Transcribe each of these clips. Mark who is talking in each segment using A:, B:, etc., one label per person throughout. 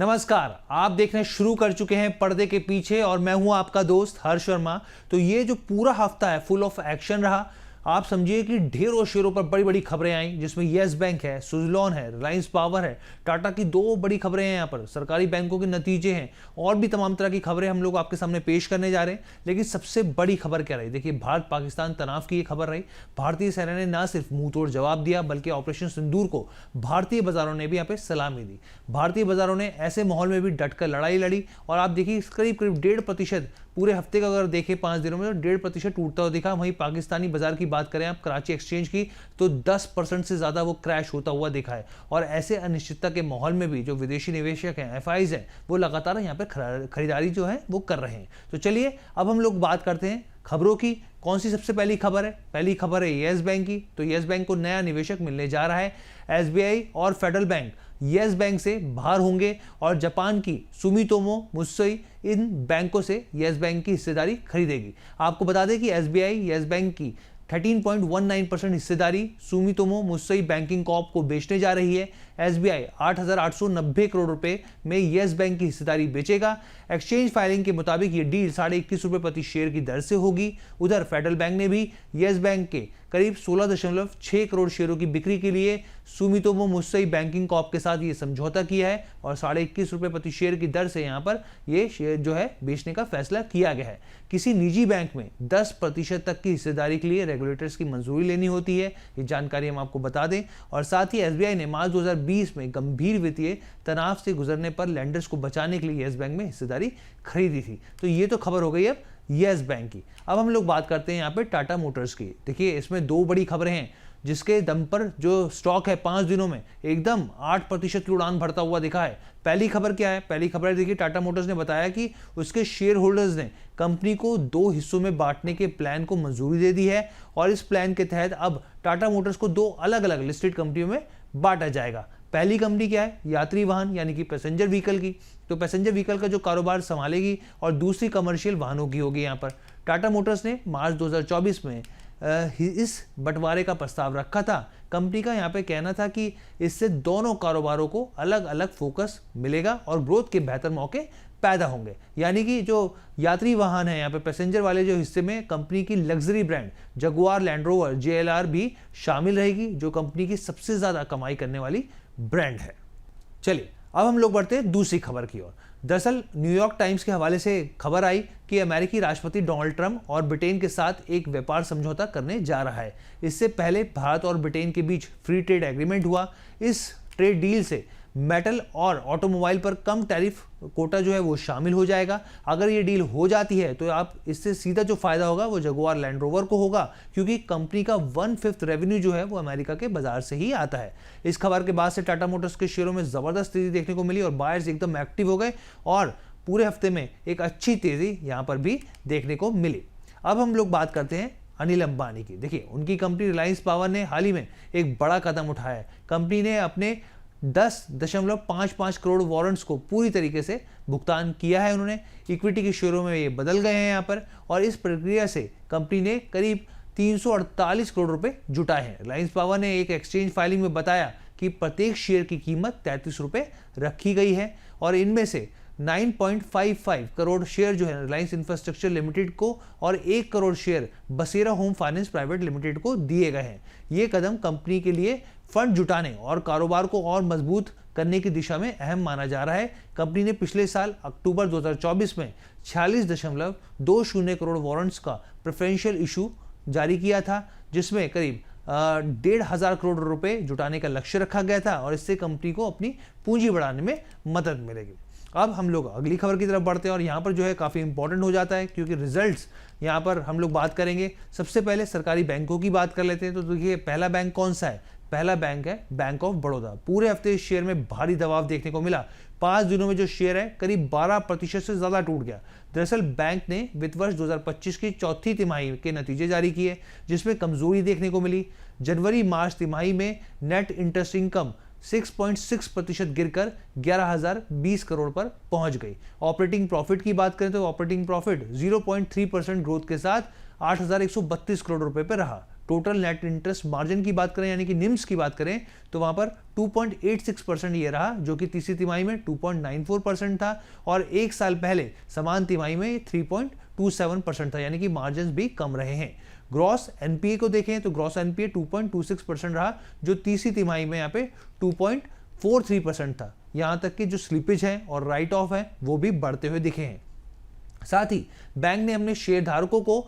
A: नमस्कार, आप देखना शुरू कर चुके हैं पर्दे के पीछे और मैं हूं आपका दोस्त हर्ष शर्मा। तो ये जो पूरा हफ्ता है फुल ऑफ एक्शन रहा। आप समझिए कि ढेरों शेयरों पर बड़ी बड़ी खबरें आई, जिसमें येस बैंक है, सुज़लॉन है, रिलायंस पावर है, टाटा की दो बड़ी खबरें हैं। यहाँ पर सरकारी बैंकों के नतीजे हैं और भी तमाम तरह की खबरें हम लोग आपके सामने पेश करने जा रहे हैं। लेकिन सबसे बड़ी खबर क्या रही? देखिए, भारत पाकिस्तान तनाव की ये खबर रही। भारतीय सेना ने न सिर्फ मुंह तोड़ जवाब दिया, बल्कि ऑपरेशन सिंदूर को भारतीय बाजारों ने भी यहाँ पे सलामी दी। भारतीय बाजारों ने ऐसे माहौल में भी डटकर लड़ाई लड़ी और आप देखिए करीब करीब 1.5% पूरे हफ्ते का अगर देखें 5 दिनों में तो 1.5% टूटता हुआ दिखा। वहीं पाकिस्तानी बाजार की बात करें आप, कराची एक्सचेंज की, तो 10% से ज्यादा वो क्रैश होता हुआ दिखा है। और ऐसे अनिश्चितता के माहौल में भी जो विदेशी निवेशक हैं, एफआईज हैं, वो लगातार यहाँ पे खरीदारी जो है वो कर रहे हैं। तो चलिए अब हम लोग बात करते हैं खबरों की। कौन सी सबसे पहली खबर है? पहली खबर है येस बैंक की। तो येस बैंक को नया निवेशक मिलने जा रहा है। एसबीआई और फेडरल बैंक येस बैंक से बाहर होंगे और जापान की सुमितोमो मुत्सुई इन बैंकों से येस बैंक की हिस्सेदारी खरीदेगी। आपको बता दें कि एसबीआई येस बैंक की 13.19% हिस्सेदारी सुमितोमो मुत्सुई बैंकिंग कॉर्प को बेचने जा रही है। एसबीआई 8,890 करोड़ रुपए में येस बैंक की हिस्सेदारी बेचेगा। एक्सचेंज फाइलिंग के मुताबिक ये डील 21.5 रुपए प्रति शेयर की दर से होगी। उधर फेडरल बैंक ने भी येस बैंक के करीब 16.6 करोड़ शेयरों की बिक्री के लिए सुमितोमो मुत्सुई बैंकिंग कॉर्प के साथ ये समझौता किया है और 21.5 रुपए प्रति शेयर की दर से यहाँ पर ये शेयर जो है बेचने का फैसला किया गया है। किसी निजी बैंक में 10% तक की हिस्सेदारी के लिए रेगुलेटर्स की मंजूरी लेनी होती है, ये जानकारी हम आपको बता दें। और साथ ही एसबीआई ने मार्च 2020 में गंभीर वित्तीय तनाव से गुजरने पर लैंडर्स को बचाने के लिए येस बैंक में हिस्सेदारी खरीदी थी। तो ये तो खबर हो गई अब येस बैंक की। अब हम लोग बात करते हैं यहाँ पे टाटा मोटर्स की। देखिए, इसमें दो बड़ी खबरें हैं जिसके दम पर जो स्टॉक है 5 दिनों में एकदम 8% की उड़ान भरता हुआ दिखा है। पहली खबर क्या है? पहली खबर है, देखिए, टाटा मोटर्स ने बताया कि उसके शेयर होल्डर्स ने कंपनी को 2 हिस्सों में बांटने के प्लान को मंजूरी दे दी है और इस प्लान के तहत अब टाटा मोटर्स को 2 अलग अलग लिस्टेड कंपनियों में बांटा जाएगा। पहली कंपनी क्या है? यात्री वाहन यानी कि पैसेंजर व्हीकल की। तो पैसेंजर व्हीकल का जो कारोबार संभालेगी और दूसरी कमर्शियल वाहनों की होगी। यहाँ पर टाटा मोटर्स ने मार्च 2024 में इस बंटवारे का प्रस्ताव रखा था। कंपनी का यहाँ पे कहना था कि इससे दोनों कारोबारों को अलग अलग फोकस मिलेगा और ग्रोथ के बेहतर मौके पैदा होंगे। यानी कि जो यात्री वाहन है, यहाँ पे पैसेंजर वाले जो हिस्से में कंपनी की luxury brand Jaguar land rover JLR भी शामिल रहेगी, जो कंपनी की सबसे ज्यादा कमाई करने वाली ब्रांड है। चलिए अब हम लोग बढ़ते हैं दूसरी खबर की ओर। दरअसल न्यूयॉर्क टाइम्स के हवाले से खबर आई कि अमेरिकी राष्ट्रपति डोनाल्ड ट्रंप और ब्रिटेन के साथ एक व्यापार समझौता करने जा रहा है। इससे पहले भारत और ब्रिटेन के बीच फ्री ट्रेड एग्रीमेंट हुआ। इस ट्रेड डील से मेटल और ऑटोमोबाइल पर कम टैरिफ कोटा जो है वो शामिल हो जाएगा। अगर ये डील हो जाती है तो आप इससे सीधा जो फायदा होगा वो जगुआर लैंड रोवर को होगा, क्योंकि कंपनी का 1/5 रेवेन्यू जो है वो अमेरिका के बाजार से ही आता है। इस खबर के बाद से टाटा मोटर्स के शेयरों में जबरदस्त तेजी देखने को मिली और बायर्स एकदम एक्टिव हो गए और पूरे हफ्ते में एक अच्छी तेजी यहाँ पर भी देखने को मिली। अब हम लोग बात करते हैं अनिल अंबानी की। देखिए, उनकी कंपनी रिलायंस पावर ने हाल ही में एक बड़ा कदम उठाया है। कंपनी ने अपने 10.55 करोड़ वारंट्स को पूरी तरीके से भुगतान किया है। उन्होंने इक्विटी के शेयरों में ये बदल गए हैं यहाँ पर और इस प्रक्रिया से कंपनी ने करीब 348 करोड़ रुपए जुटाए हैं। रिलायंस पावर ने एक एक्सचेंज फाइलिंग में बताया कि प्रत्येक शेयर की कीमत 33 रुपए रखी गई है और इनमें से 9.55 करोड़ शेयर जो है रिलायंस इंफ्रास्ट्रक्चर लिमिटेड को और 1 करोड़ शेयर बसेरा होम फाइनेंस प्राइवेट लिमिटेड को दिए गए हैं। ये कदम कंपनी के लिए फंड जुटाने और कारोबार को और मजबूत करने की दिशा में अहम माना जा रहा है। कंपनी ने पिछले साल अक्टूबर 2024 में 46.20 करोड़ वारंट्स का प्रेफरेंशियल इशू जारी किया था, जिसमें करीब 1,500 करोड़ रुपए जुटाने का लक्ष्य रखा गया था और इससे कंपनी को अपनी पूंजी बढ़ाने में मदद मिलेगी। अब हम लोग अगली खबर की तरफ बढ़ते हैं और यहाँ पर जो है काफ़ी इंपॉर्टेंट हो जाता है, क्योंकि रिजल्ट्स यहाँ पर हम लोग बात करेंगे। सबसे पहले सरकारी बैंकों की बात कर लेते हैं। तो देखिए, पहला बैंक कौन सा है? पहला बैंक है बैंक ऑफ बड़ौदा। पूरे हफ्ते इस शेयर में भारी दबाव देखने को मिला। 5 दिनों में जो शेयर है करीब 12% से ज्यादा टूट गया। दरअसल बैंक ने वित्त वर्ष 2025 की चौथी तिमाही के नतीजे जारी किए, जिसमें कमजोरी देखने को मिली। जनवरी मार्च तिमाही में नेट इंटरेस्ट इनकम 6.6% गिरकर 11,020 करोड़ पर पहुंच गई। ऑपरेटिंग प्रॉफिट की बात करें तो ऑपरेटिंग प्रॉफिट 0.3% ग्रोथ के साथ 8,132 करोड़ रुपए पर रहा। टोटल नेट इंटरेस्ट मार्जिन की बात करें यानी कि निम्स की बात करें तो वहां पर 2.86% ये रहा, जो कि तीसरी तिमाही में 2.94% था और एक साल पहले समान तिमाही में 3.27% था, यानी कि मार्जिन भी कम रहे हैं। ग्रॉस एनपीए को देखें तो ग्रॉस एनपीए 2.26% रहा, जो तीसरी तिमाही में यहाँ पे 2.43% था। यहाँ तक कि जो स्लिपेज है और राइट ऑफ है वो भी बढ़ते हुए दिखे हैं। साथ ही बैंक ने अपने शेयर धारकों को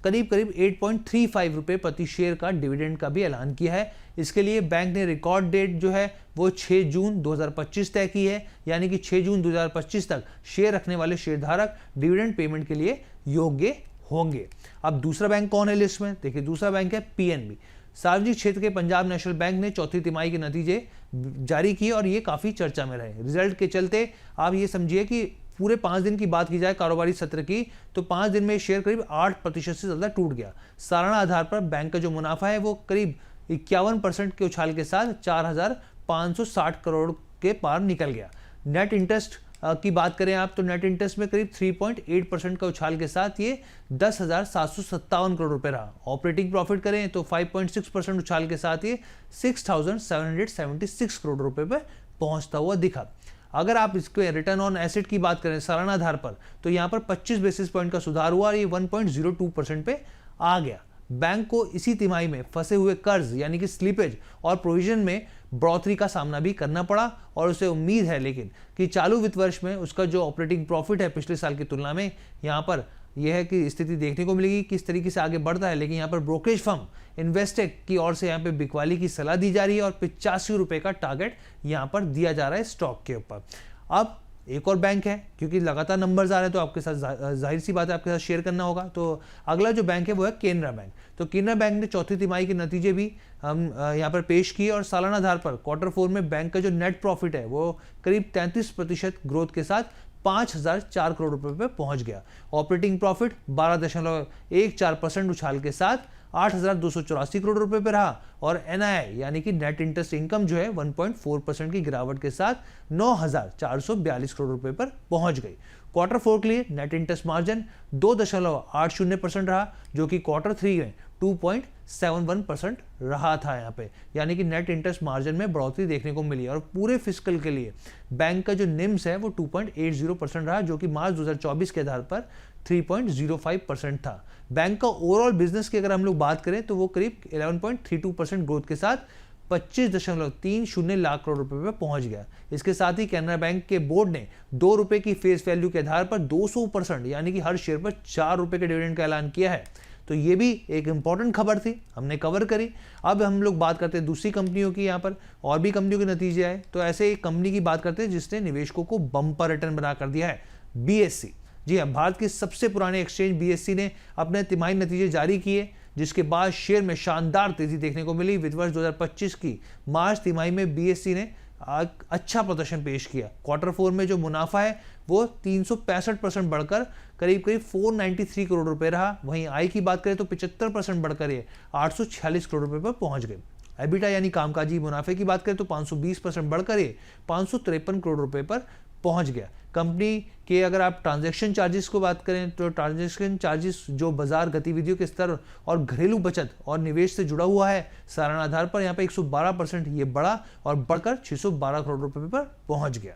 A: करीब 8.35 रुपए प्रति शेयर का डिविडेंड का भी ऐलान किया है। इसके लिए बैंक ने रिकॉर्ड डेट जो है वो 6 जून 2025 तय की है, यानी कि 6 जून 2025 तक शेयर रखने वाले शेयरधारक डिविडेंड पेमेंट के लिए योग्य होंगे। अब दूसरा बैंक कौन है लिस्ट में? देखिए, दूसरा बैंक है पीएनबी। सार्वजनिक क्षेत्र के पंजाब नेशनल बैंक ने चौथी तिमाही के नतीजे जारी किए और ये काफी चर्चा में रहे। रिजल्ट के चलते आप ये समझिए कि पूरे 5 दिन की बात की जाए कारोबारी सत्र की तो 5 दिन में शेयर करीब 8% से ज्यादा टूट गया। सालाना आधार पर बैंक का जो मुनाफा है वो करीब 51% के उछाल के साथ 4,560 करोड़ के पार निकल गया। नेट इंटरेस्ट की बात करें आप तो नेट इंटरेस्ट में करीब 3.8% का उछाल के साथ ये 10,757 करोड़ रुपए रहा। ऑपरेटिंग प्रॉफिट करें तो 5.6% उछाल के साथ ये 6,776 करोड़ रुपए पे पहुंचता हुआ दिखा। अगर आप इसके रिटर्न ऑन एसेट की बात करें सालाना आधार पर तो यहाँ पर 25 बेसिस पॉइंट का सुधार हुआ और ये 1.02% पे आ गया। बैंक को इसी तिमाही में फंसे हुए कर्ज यानी कि स्लिपेज और प्रोविजन में बढ़ोतरी का सामना भी करना पड़ा और उसे उम्मीद है लेकिन कि चालू वित्त वर्ष में उसका जो ऑपरेटिंग प्रॉफिट है पिछले साल की तुलना में यहाँ पर यह है कि स्थिति देखने को मिलेगी किस तरीके से आगे बढ़ता है। लेकिन यहाँ पर ब्रोकरेज फर्म इन्वेस्टेक की ओर से यहाँ पे बिकवाली की सलाह दी जा रही है और 85 रुपए का टारगेट यहाँ पर दिया जा रहा है स्टॉक के ऊपर। अब एक और बैंक है, क्योंकि लगातार नंबर्स आ रहे हैं तो आपके साथ जाहिर सी बात है आपके साथ शेयर करना होगा। तो अगला जो बैंक है वो है केनरा बैंक। तो केनरा बैंक ने चौथी तिमाही के नतीजे भी हम यहाँ पर पेश किए और सालाना आधार पर क्वार्टर 4 में बैंक का जो नेट प्रॉफिट है वो करीब 33% ग्रोथ के साथ 5,004 करोड़ रुपए पे पहुंच गया। ऑपरेटिंग प्रॉफिट 12.14% उछाल के साथ 8,284 करोड़ रुपए पे रहा और एनआईआई यानी कि नेट इंटरेस्ट इनकम जो है 1.4% की गिरावट के साथ 9,442 करोड़ रुपए पर पहुंच गई। क्वार्टर 4 के लिए नेट इंटरेस्ट मार्जिन 2.80% रहा, जो कि क्वार्टर 3 में 2.71% रहा था यहाँ पे, यानी कि नेट इंटरेस्ट मार्जिन में बढ़ोतरी देखने को मिली। और पूरे फिस्कल के लिए बैंक का जो निम्स है वो 2.80% रहा, जो कि मार्च 2024 के आधार पर 3.05% था। बैंक का ओवरऑल बिजनेस की अगर हम लोग बात करें तो वो करीब 11.32% ग्रोथ के साथ 25.30 लाख करोड़ रुपए पे पहुंच गया। इसके साथ ही कैनरा बैंक के बोर्ड ने 2 रुपए की फेस वैल्यू के आधार पर 200% यानी कि हर शेयर पर 4 रुपए के डिविडेंड का ऐलान किया है। तो ये भी एक इंपॉर्टेंट खबर थी, हमने कवर करी। अब हम लोग बात करते हैं दूसरी कंपनियों की। यहाँ पर और भी कंपनियों के नतीजे आए तो ऐसे एक कंपनी की बात करते हैं जिसने निवेशकों को बम्पर रिटर्न बना कर दिया है, बीएससी। जी हाँ, भारत के सबसे पुराने एक्सचेंज बीएससी ने अपने तिमाही नतीजे जारी किए, जिसके बाद शेयर में शानदार तेजी देखने को मिली। वित्त वर्ष 2025 की मार्च तिमाही में बीएससी ने अच्छा प्रदर्शन पेश किया। क्वार्टर 4 में जो मुनाफा है वो 365% बढ़कर करीब 493 करोड़ रुपए रहा। वहीं आय की बात करें तो 75% बढ़कर ये 846 करोड़ रुपए पर पहुंच गए। एबिटा यानी कामकाजी मुनाफे की बात करें तो 520% बढ़कर ये 553 करोड़ रुपए पर पहुंच गया। कंपनी के अगर आप ट्रांजैक्शन चार्जेस को बात करें तो ट्रांजैक्शन चार्जेस जो बाजार गतिविधियों के स्तर और घरेलू बचत और निवेश से जुड़ा हुआ है, सालाना आधार पर यहाँ पे 112% ये बढ़ा और बढ़कर 612 करोड़ रुपए पर पहुंच गया।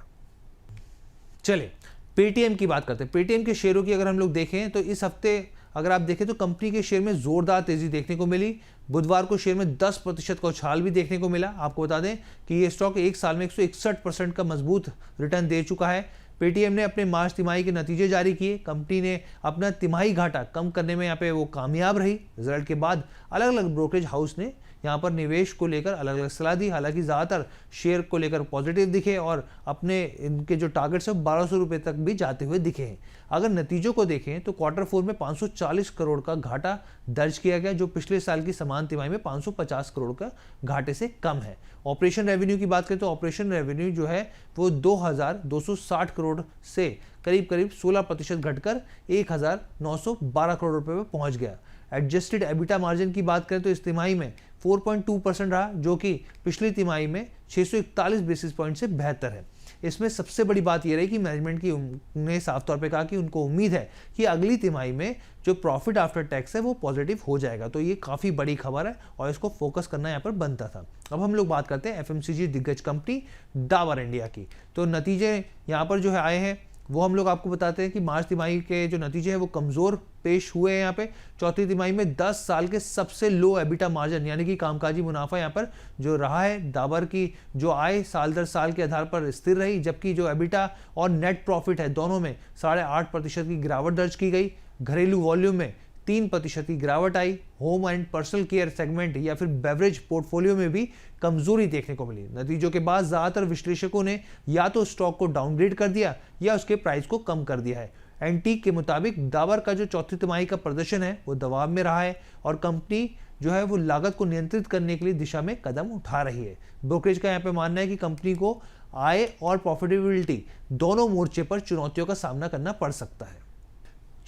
A: चलिए पेटीएम की बात करते हैं। पेटीएम के शेयरों की अगर हम लोग देखें तो इस हफ्ते अगर आप देखें तो कंपनी के शेयर में जोरदार तेजी देखने को मिली। बुधवार को शेयर में 10% का उछाल भी देखने को मिला। आपको बता दें कि ये स्टॉक एक साल में 161% का मजबूत रिटर्न दे चुका है। पेटीएम ने अपने मार्च तिमाही के नतीजे जारी किए। कंपनी ने अपना तिमाही घाटा कम करने में यहाँ पे वो कामयाब रही। रिजल्ट के बाद अलग अलग ब्रोकरेज हाउस ने यहाँ पर निवेश को लेकर अलग अलग सलाह दी। हालांकि ज़्यादातर शेयर को लेकर पॉजिटिव दिखे और अपने इनके जो टारगेट्स है 1200 रुपये तक भी जाते हुए दिखे हैं। अगर नतीजों को देखें तो क्वार्टर 4 में 540 करोड़ का घाटा दर्ज किया गया, जो पिछले साल की समान तिमाही में 550 करोड़ का घाटे से कम है। ऑपरेशन रेवेन्यू की बात करें तो ऑपरेशन रेवेन्यू जो है वो 2,260 करोड़ से करीब 16% घटकर 1,912 करोड़ रुपए में पहुंच गया। एडजस्टेड एबिटा मार्जिन की बात करें तो इस तिमाही में 4.2% रहा, जो कि पिछली तिमाही में 641 बेसिस पॉइंट से बेहतर है। इसमें सबसे बड़ी बात यह रही कि मैनेजमेंट की ने साफ तौर पे कहा कि उनको उम्मीद है कि अगली तिमाही में जो प्रॉफिट आफ्टर टैक्स है वो पॉजिटिव हो जाएगा। तो ये काफ़ी बड़ी खबर है और इसको फोकस करना यहाँ पर बनता था। अब हम लोग बात करते हैं एफएमसीजी दिग्गज कंपनी डाबर इंडिया की। तो नतीजे यहाँ पर जो है आए हैं वो हम लोग आपको बताते हैं कि मार्च तिमाही के जो नतीजे हैं वो कमज़ोर पेश हुए हैं। यहाँ पे चौथी तिमाही में 10 साल के सबसे लो एबिटा मार्जिन यानी कि कामकाजी मुनाफा यहाँ पर जो रहा है। डाबर की जो आय साल दर साल के आधार पर स्थिर रही, जबकि जो एबिटा और नेट प्रॉफिट है दोनों में 8.5% की गिरावट दर्ज की गई। घरेलू वॉल्यूम में 3% की गिरावट आई। Home and personal care segment या फिर बेवरेज पोर्टफोलियो में भी कमजोरी देखने को मिली। नतीजों के बाद ज्यादातर विश्लेषकों ने या तो स्टॉक को डाउनग्रेड कर दिया या उसके प्राइस को कम कर दिया है। एंटीक के मुताबिक डाबर का जो चौथी तिमाही का प्रदर्शन है वो दबाव में रहा है और कंपनी जो है वो लागत को नियंत्रित करने के लिए दिशा में कदम उठा रही है। ब्रोकरेज का यहाँ पे मानना है कि कंपनी को आय और प्रॉफिटेबिलिटी दोनों मोर्चे पर चुनौतियों का सामना करना पड़ सकता है।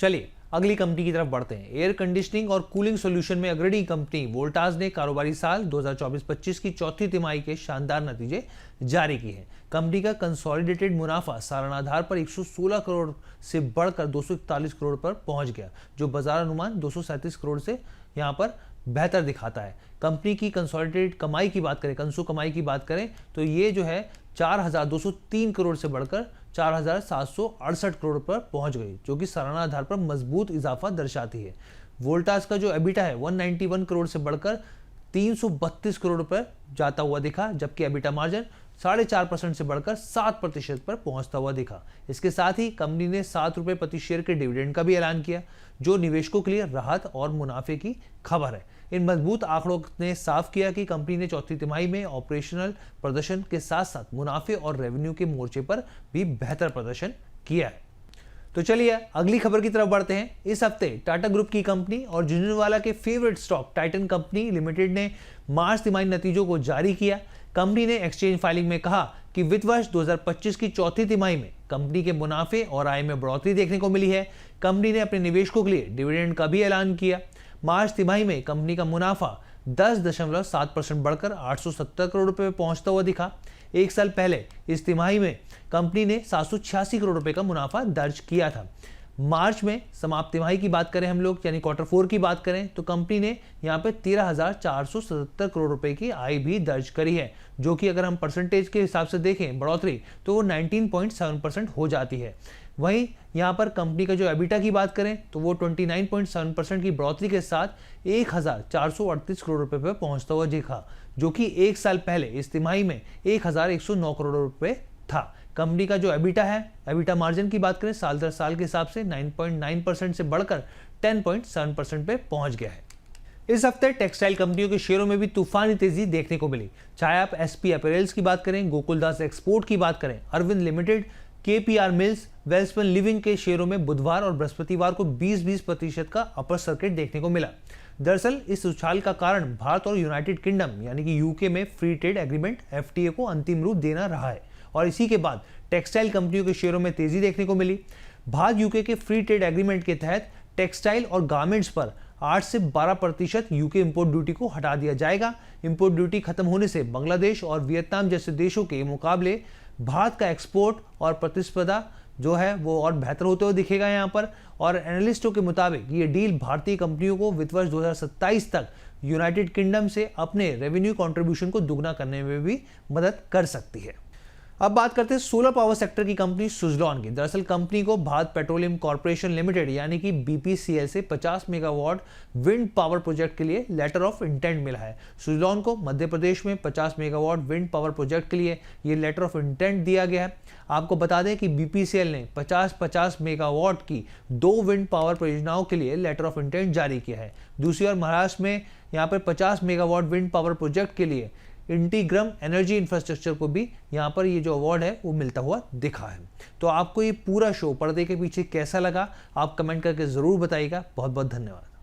A: चलिए अगली कंपनी की तरफ बढ़ते हैं। एयर कंडीशनिंग और कूलिंग सॉल्यूशन में अग्रणी कंपनी वोल्टास ने कारोबारी साल 2024-25 की चौथी तिमाही के शानदार नतीजे जारी किए हैं। कंपनी का कंसोलिडेटेड मुनाफा सालाना आधार पर 116 करोड़ से बढ़कर 241 करोड़ पर पहुंच गया, जो बाजार अनुमान 237 करोड़ से यहां पर बेहतर दिखाता है। कंपनी की कंसोलिडेटेड कमाई की बात करें, कंसो कमाई की बात करें तो ये जो है 4,203 करोड़ से बढ़कर 4,768 करोड़ पर पहुंच गई, जो कि सालाना आधार पर मजबूत इजाफा दर्शाती है। वोल्टास का जो एबिटा है 191 करोड़ से बढ़कर 332 करोड़ पर जाता हुआ दिखा, जबकि एबिटा मार्जिन 4.5% से बढ़कर 7% पर पहुंचता हुआ दिखा। इसके साथ ही कंपनी ने 7 रुपए प्रति शेयर के डिविडेंड का भी ऐलान किया, जो निवेशकों के लिए राहत और मुनाफे की खबर है। इन मजबूत आंकड़ों ने साफ किया कि कंपनी ने चौथी तिमाही में ऑपरेशनल प्रदर्शन के साथ साथ मुनाफे और रेवेन्यू के मोर्चे पर भी बेहतर प्रदर्शन किया है। तो चलिए अगली खबर की तरफ बढ़ते हैं। इस हफ्ते टाटा ग्रुप की कंपनी और झुंझुनवाला के favourite stock Titan company limited ने मार्च तिमाही नतीजों को जारी किया। कंपनी ने एक्सचेंज फाइलिंग में कहा कि वित्त वर्ष 2025 की चौथी तिमाही में कंपनी के मुनाफे और आय में बढ़ोतरी देखने को मिली है। कंपनी ने अपने निवेशकों के लिए डिविडेंड का भी ऐलान किया। मार्च तिमाही में कंपनी का मुनाफा 10.7% बढ़कर 870 करोड़ रुपए पहुंचता हुआ दिखा। एक साल पहले इस तिमाही में कंपनी ने 786 करोड़ रुपए का मुनाफा दर्ज किया था। मार्च में समाप्त तिमाही की बात करें हम लोग यानी क्वार्टर 4 की बात करें तो कंपनी ने यहाँ पे 13,477 करोड़ रुपए की आय भी दर्ज करी है, जो कि अगर हम परसेंटेज के हिसाब से देखें बढ़ोतरी तो वो 19.7% हो जाती है। वहीं यहाँ पर कंपनी का जो एबिटा की बात करें तो वो 29.7% की बढ़ोतरी के साथ 1,438 करोड़ रुपए पर पहुंचता हुआ दिखा, जो कि एक साल पहले इस तिमाही में 1,109 करोड़ रुपए था। कंपनी का जो एबिटा है, एबिटा मार्जिन की बात करें साल दर साल के हिसाब से 9.9% से बढ़कर 10.7% पे पहुंच गया है। इस हफ्ते टेक्सटाइल कंपनियों के शेयरों में भी तूफानी तेजी देखने को मिली। चाहे आप एसपी अपैरेल्स की बात करें, गोकुलदास एक्सपोर्ट की बात करें, अरविंद लिमिटेड, केपीआर मिल्स, वेल्सपन लिविंग के शेयरों में बुधवार और बृहस्पतिवार को 20-20% का अपर सर्किट देखने को मिला। दरअसल इस उछाल का कारण भारत और यूनाइटेड किंगडम यानी कि यूके में फ्री ट्रेड एग्रीमेंट एफटीए को अंतिम रूप देना रहा है और इसी के बाद टेक्सटाइल कंपनियों के शेयरों में तेजी देखने को मिली। भारत यूके के फ्री ट्रेड एग्रीमेंट के तहत टेक्सटाइल और गारमेंट्स पर 8 से 12% यूके इंपोर्ट ड्यूटी को हटा दिया जाएगा। इंपोर्ट ड्यूटी खत्म होने से बांग्लादेश और वियतनाम जैसे देशों के मुकाबले भारत का एक्सपोर्ट और प्रतिस्पर्धा जो है वो और बेहतर होते हुए दिखेगा यहाँ पर। और एनालिस्टों के मुताबिक ये डील भारतीय कंपनियों को वित्त वर्ष 2027 तक यूनाइटेड किंगडम से अपने रेवेन्यू कंट्रीब्यूशन को दुगना करने में भी मदद कर सकती है। अब बात करते हैं सोलर पावर सेक्टर की कंपनी सुजलॉन की। दरअसल कंपनी को भारत पेट्रोलियम कॉर्पोरेशन लिमिटेड यानी कि बीपीसीएल से 50 मेगावाट विंड पावर प्रोजेक्ट के लिए लेटर ऑफ इंटेंट मिला है। सुजलॉन को मध्य प्रदेश में 50 मेगावाट विंड पावर प्रोजेक्ट के लिए ये लेटर ऑफ इंटेंट दिया गया है। आपको बता दें कि बीपीसीएल ने 50-50 मेगावाट की 2 विंड पावर परियोजनाओं के लिए लेटर ऑफ इंटेंट जारी किया है। दूसरी ओर महाराष्ट्र में यहाँ पर 50 मेगावाट विंड पावर प्रोजेक्ट के लिए इंटीग्रम एनर्जी इंफ्रास्ट्रक्चर को भी यहाँ पर ये जो अवार्ड है वो मिलता हुआ दिखा है। तो आपको ये पूरा शो पर्दे के पीछे कैसा लगा आप कमेंट करके जरूर बताइएगा। बहुत बहुत धन्यवाद।